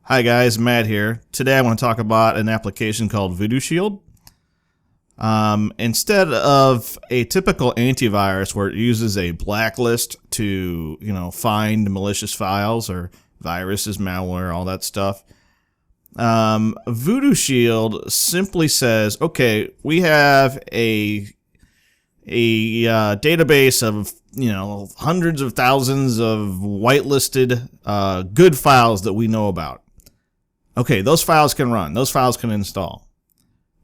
Hi guys, Matt here. Today I want to talk about an application called VoodooShield. Instead of a typical antivirus where it uses a blacklist to, find malicious files or viruses, malware, all that stuff, VoodooShield simply says, okay, we have a database of hundreds of thousands of whitelisted good files that we know about. Okay, those files can run. Those files can install.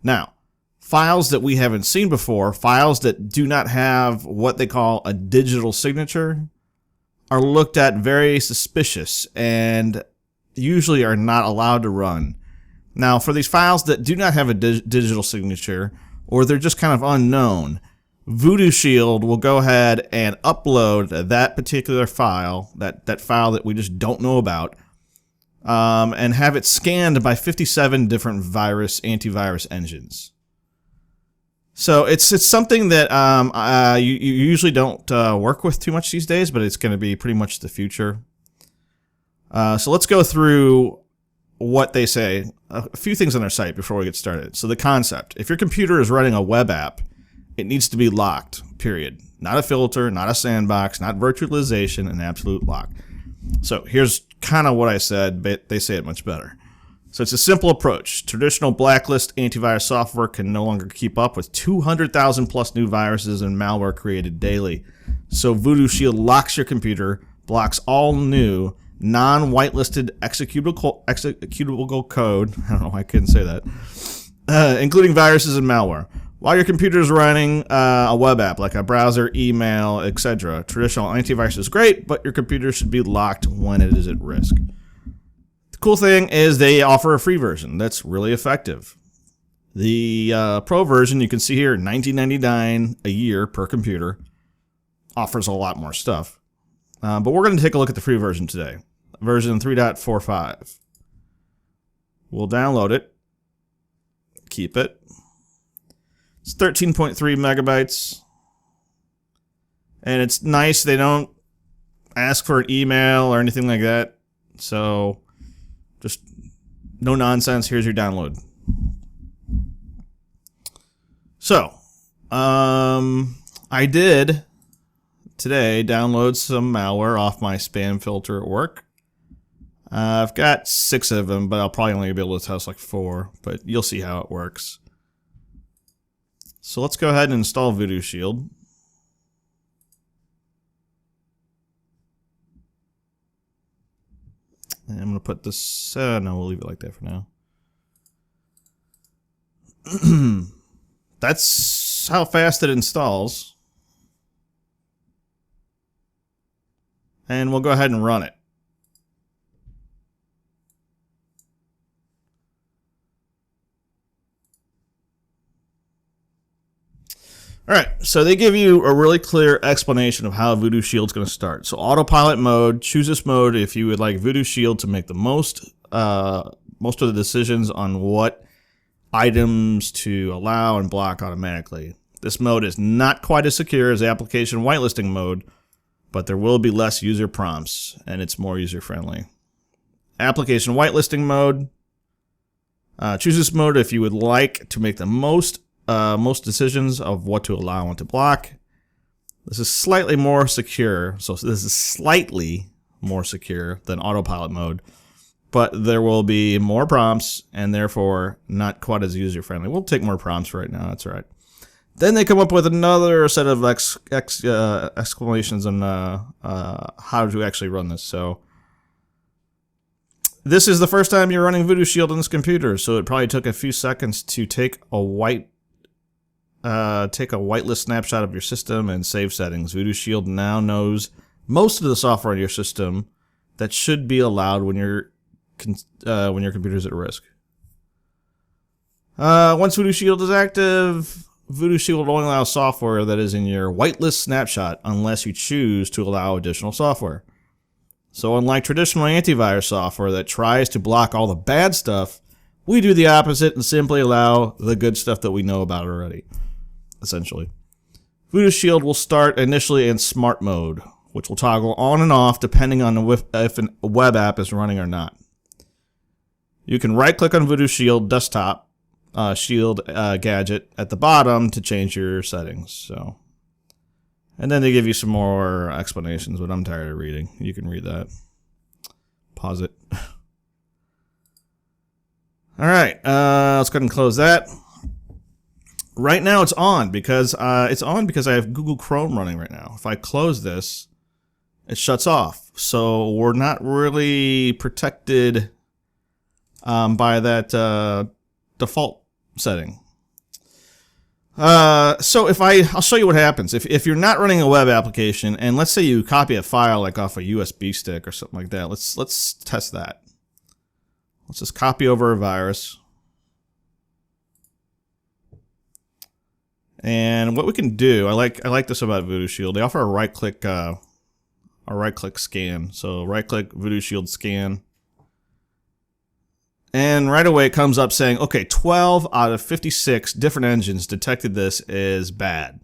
Now, files that we haven't seen before, files that do not have what they call a digital signature, are looked at very suspicious and usually are not allowed to run. Now, for these files that do not have a digital signature, or they're just kind of unknown, VoodooShield will go ahead and upload that particular file, that file that we just don't know about, and have it scanned by 57 different antivirus engines. So it's something that you usually don't work with too much these days, but it's going to be pretty much the future. So let's go through what they say. A few things on their site before we get started. So the concept: if your computer is running a web app, it needs to be locked, period. Not a filter, not a sandbox, not virtualization, an absolute lock. So here's kind of what I said, but they say it much better. So it's a simple approach. Traditional blacklist antivirus software can no longer keep up with 200,000 plus new viruses and malware created daily. So VoodooShield locks your computer, blocks all new non-whitelisted executable code. I don't know why I couldn't say that. Including viruses and malware. While your computer is running a web app like a browser, email, etc., traditional antivirus is great, but your computer should be locked when it is at risk. The cool thing is they offer a free version that's really effective. The pro version, you can see here, $19.99 a year per computer, offers a lot more stuff. But we're going to take a look at the free version today, version 3.45. We'll download it, keep it. It's 13.3 megabytes, and it's nice. They don't ask for an email or anything like that, so just no nonsense. Here's your download. So, I did today download some malware off my spam filter at work. I've got 6 of them, but I'll probably only be able to test like 4, but you'll see how it works. So let's go ahead and install VoodooShield. And I'm going to put this, no, we'll leave it like that for now. That's how fast it installs. And we'll go ahead and run it. Alright, so they give you a really clear explanation of how VoodooShield is going to start. So autopilot mode, choose this mode if you would like VoodooShield to make the most of the decisions on what items to allow and block automatically. This mode is not quite as secure as application whitelisting mode, but there will be less user prompts and it's more user-friendly. Application whitelisting mode, choose this mode if you would like to make the most decisions of what to allow and to block. This is slightly more secure, so this is slightly more secure than autopilot mode, but there will be more prompts and therefore not quite as user-friendly. We'll take more prompts right now, that's all right. Then they come up with another set of explanations on how to actually run this. So this is the first time you're running VoodooShield on this computer, so it probably took a few seconds to take a whitelist snapshot of your system and save settings. VoodooShield now knows most of the software in your system that should be allowed when your computer is at risk. Once VoodooShield is active, VoodooShield will only allow software that is in your whitelist snapshot unless you choose to allow additional software. So unlike traditional antivirus software that tries to block all the bad stuff, we do the opposite and simply allow the good stuff that we know about already, essentially. VoodooShield will start initially in smart mode, which will toggle on and off depending on if a web app is running or not. you can right-click on VoodooShield desktop shield gadget at the bottom to change your settings. So, and then they give you some more explanations, but I'm tired of reading. You can read that. Pause it. All right, let's go ahead and close that. Right now it's on because I have Google Chrome running right now. If I close this, it shuts off. So we're not really protected by that default setting. So I'll show you what happens. If you're not running a web application, and let's say you copy a file like off a USB stick or something like that, let's test that. Let's just copy over a virus. And what we can do, I like this about VoodooShield. They offer a right-click scan. So right-click VoodooShield scan. And right away it comes up saying, okay, 12 out of 56 different engines detected this as bad.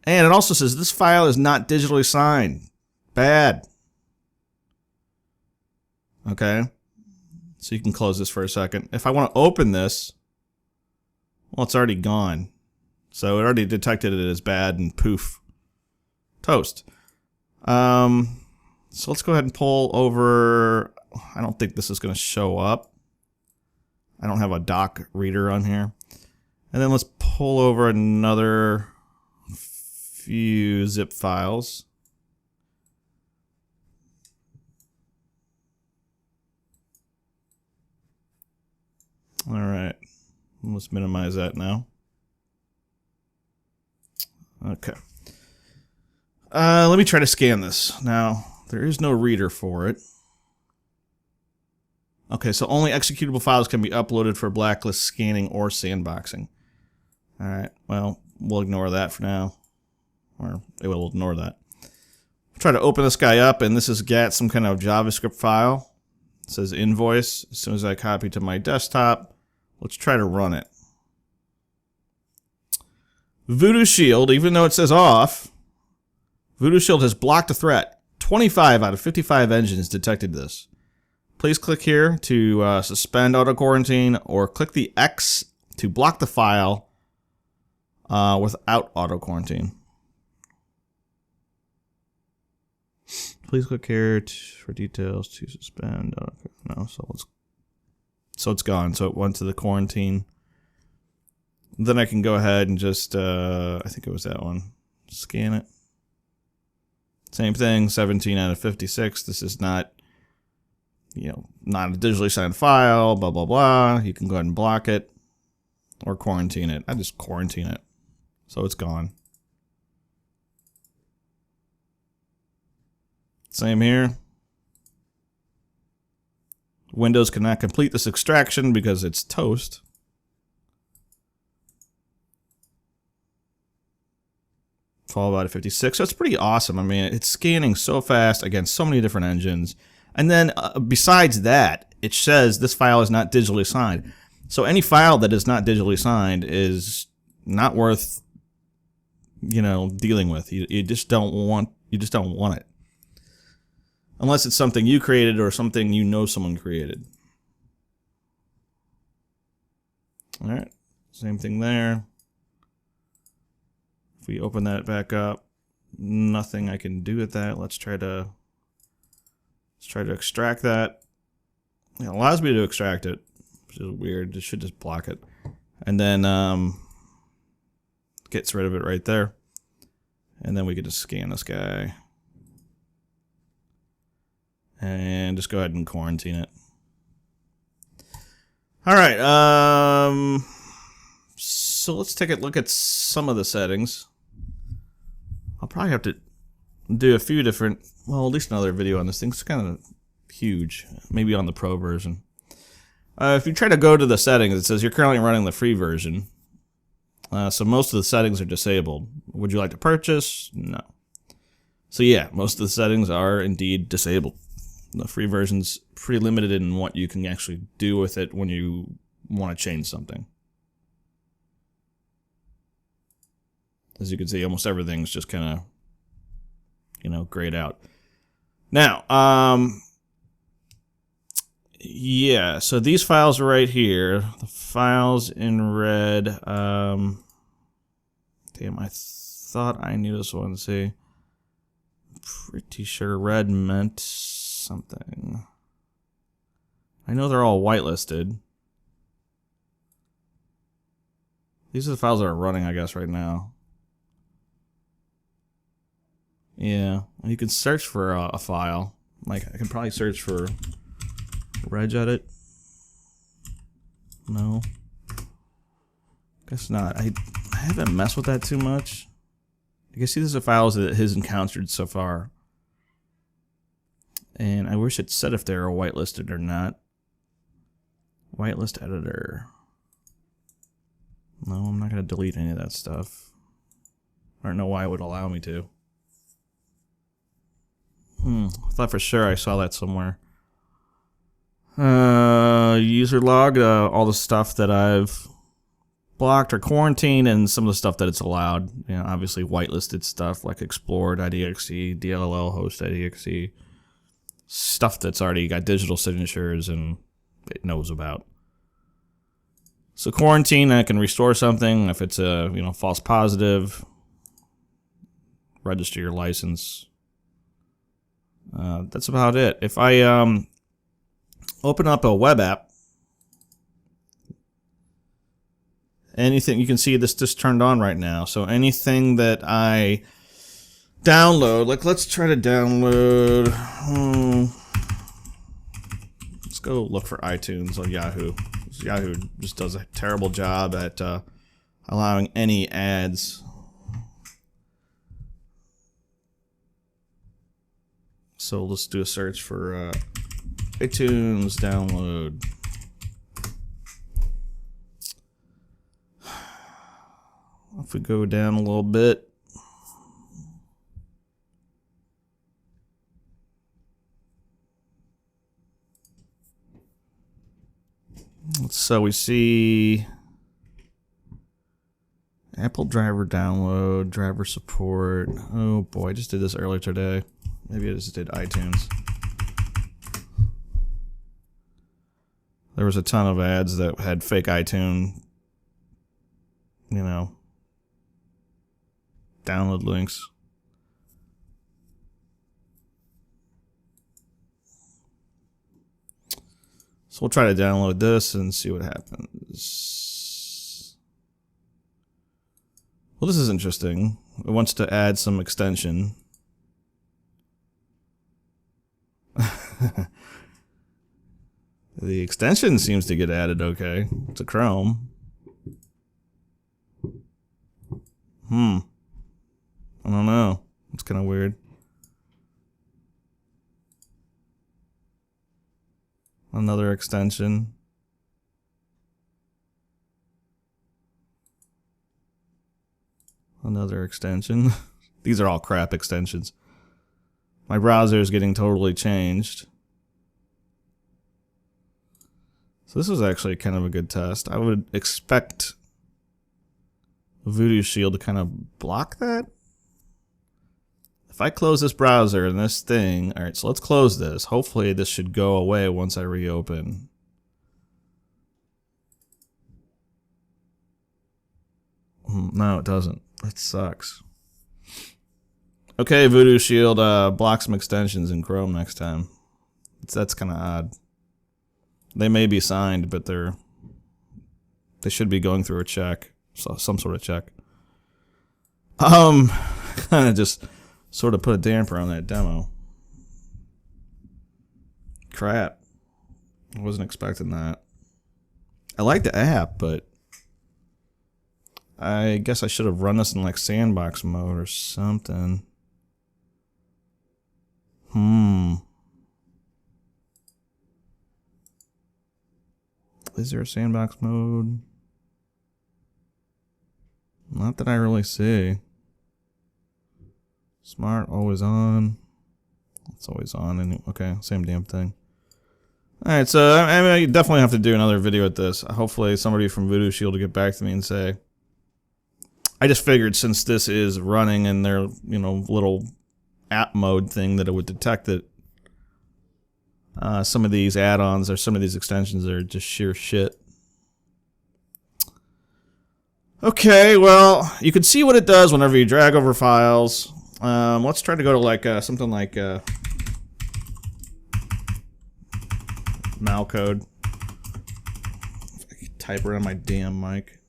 And it also says this file is not digitally signed. Bad. Okay. So you can close this for a second. If I want to open this, well, it's already gone. So it already detected it as bad and poof. Toast. So let's go ahead and pull over. I don't think this is going to show up. I don't have a doc reader on here. And then let's pull over another few zip files. All right. Let's minimize that now. Okay. Let me try to scan this. Now, there is no reader for it. Okay, so only executable files can be uploaded for blacklist scanning or sandboxing. Alright, well, we'll ignore that for now. Or it will ignore that. Try to open this guy up, and this has got some kind of JavaScript file. It says invoice. As soon as I copy to my desktop, let's try to run it. VoodooShield, even though it says off, VoodooShield has blocked a threat. 25 out of 55 engines detected this. Please click here to suspend auto quarantine, or click the X to block the file without auto quarantine. Please click here for details to suspend. No, so it's gone. So it went to the quarantine. Then I can go ahead and just I think it was that one. Scan it. Same thing. 17 out of 56. This is not, not a digitally signed file, blah, blah, blah. You can go ahead and block it or quarantine it. I just quarantine it. So it's gone. Same here. Windows cannot complete this extraction because it's toast. Fall out of 56. So it's pretty awesome. I mean, it's scanning so fast against so many different engines. And then besides that, it says this file is not digitally signed. So any file that is not digitally signed is not worth, dealing with. You just don't want it. Unless it's something you created or something someone created. All right. Same thing there. If we open that back up, nothing I can do with that. Let's try to extract that. It allows me to extract it, which is weird. It should just block it. And then gets rid of it right there. And then we could just scan this guy. And just go ahead and quarantine it. All right. So let's take a look at some of the settings. I'll probably have to do a few different, well, at least another video on this thing. It's kind of huge, maybe on the pro version. If you try to go to the settings, it says you're currently running the free version. So most of the settings are disabled. Would you like to purchase? No. So yeah, most of the settings are indeed disabled. The free version's pretty limited in what you can actually do with it when you want to change something. As you can see, almost everything's just kind of, grayed out. Now, Yeah, so these files are right here. The files in red. Damn, I thought I knew this one. See, pretty sure red meant something. I know they're all whitelisted. These are the files that are running, I guess, right now. Yeah, you can search for a file. Like, I can probably search for regedit. No. Guess not. I haven't messed with that too much. You can see these are files that it has encountered so far. And I wish it said if they were whitelisted or not. Whitelist editor. No, I'm not going to delete any of that stuff. I don't know why it would allow me to. I thought for sure I saw that somewhere. User log, all the stuff that I've blocked or quarantined, and some of the stuff that it's allowed. You know, obviously whitelisted stuff like explored.exe, DLL host.exe, stuff that's already got digital signatures and it knows about. So quarantine, I can restore something if it's a false positive. Register your license. That's about it. If I open up a web app, anything, you can see this just turned on right now. So anything that I download, like let's try to download. Let's go look for iTunes on Yahoo. Yahoo just does a terrible job at allowing any ads. So let's do a search for iTunes download. If we go down a little bit, so we see Apple driver download, driver support. Oh boy, I just did this earlier today. Maybe I just did iTunes. There was a ton of ads that had fake iTunes, download links. So we'll try to download this and see what happens. Well, this is interesting. It wants to add some extension. The extension seems to get added okay to Chrome. I don't know. It's kind of weird. Another extension. Another extension. These are all crap extensions. My browser is getting totally changed. So this is actually kind of a good test. I would expect VoodooShield to kind of block that. If I close this browser and this thing, alright, so let's close this. Hopefully this should go away once I reopen. No, it doesn't. That sucks. Okay, VoodooShield, block some extensions in Chrome next time. That's kind of odd. They may be signed, but they should be going through a check, so some sort of check. Kind of just sort of put a damper on that demo. Crap, I wasn't expecting that. I like the app, but I guess I should have run this in like sandbox mode or something. Is there a sandbox mode? Not that I really see. Smart, always on. It's always on. Okay, same damn thing. Alright, so I definitely have to do another video at this. Hopefully somebody from VoodooShield will get back to me and say. I just figured since this is running in their, little app mode thing that it would detect it. some of these add-ons or some of these extensions are just sheer shit. Okay, well, you can see what it does whenever you drag over files. Let's try to go to like something like malcode. If I can type around my damn mic.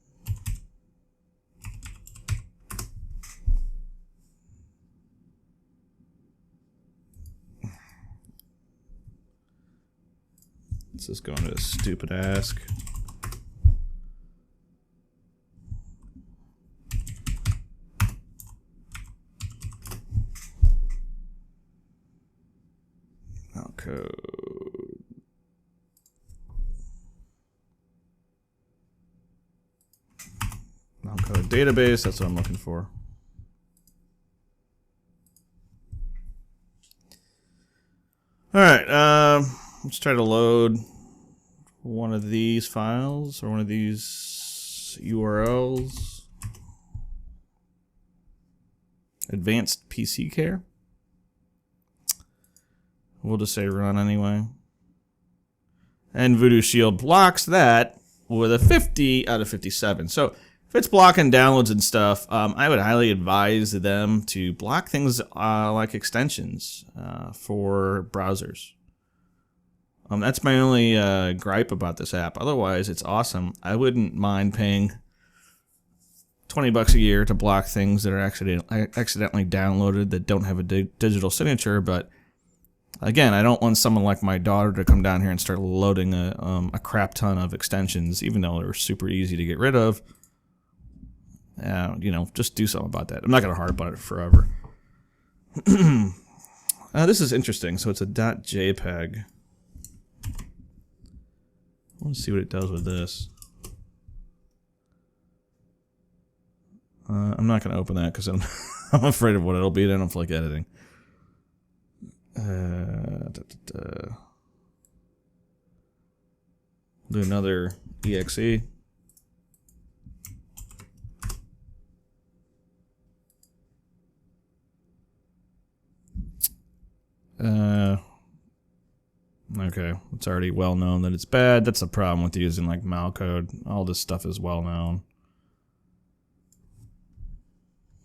Let's just go into stupid ask. Code. Code database, that's what I'm looking for. Alright, let's try to load one of these files or one of these URLs. Advanced PC care. We'll just say run anyway. And VoodooShield blocks that with a 50 out of 57. So if it's blocking downloads and stuff, I would highly advise them to block things like extensions for browsers. That's my only gripe about this app. Otherwise, it's awesome. I wouldn't mind paying $20 a year to block things that are accidentally downloaded that don't have a digital signature, but again, I don't want someone like my daughter to come down here and start loading a crap ton of extensions, even though they're super easy to get rid of. You know, just do something about that. I'm not going to hardbite it forever. This is interesting. So it's a .jpeg. I want to see what it does with this. I'm not going to open that because I'm afraid of what it'll be. I don't feel like editing. Do another exe. Okay, it's already well known that it's bad. That's the problem with using like malcode. All this stuff is well known.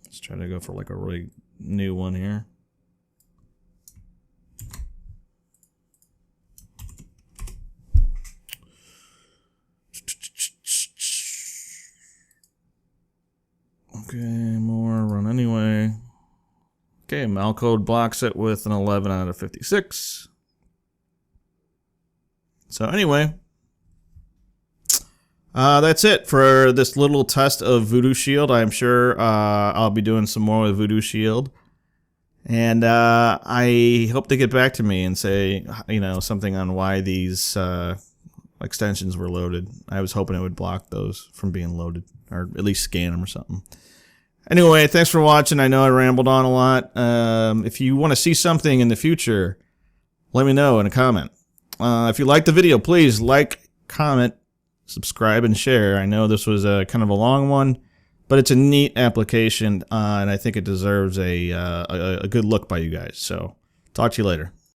Let's try to go for like a really new one here. Okay, more run anyway. Okay, malcode blocks it with an 11 out of 56. So anyway, that's it for this little test of VoodooShield. I'm sure I'll be doing some more with VoodooShield. And I hope they get back to me and say, you know, something on why these extensions were loaded. I was hoping it would block those from being loaded, or at least scan them or something. Anyway, thanks for watching. I know I rambled on a lot. If you want to see something in the future, let me know in a comment. If you liked the video, please like, comment, subscribe, and share. I know this was a kind of a long one, but it's a neat application, and I think it deserves a good look by you guys. So, talk to you later.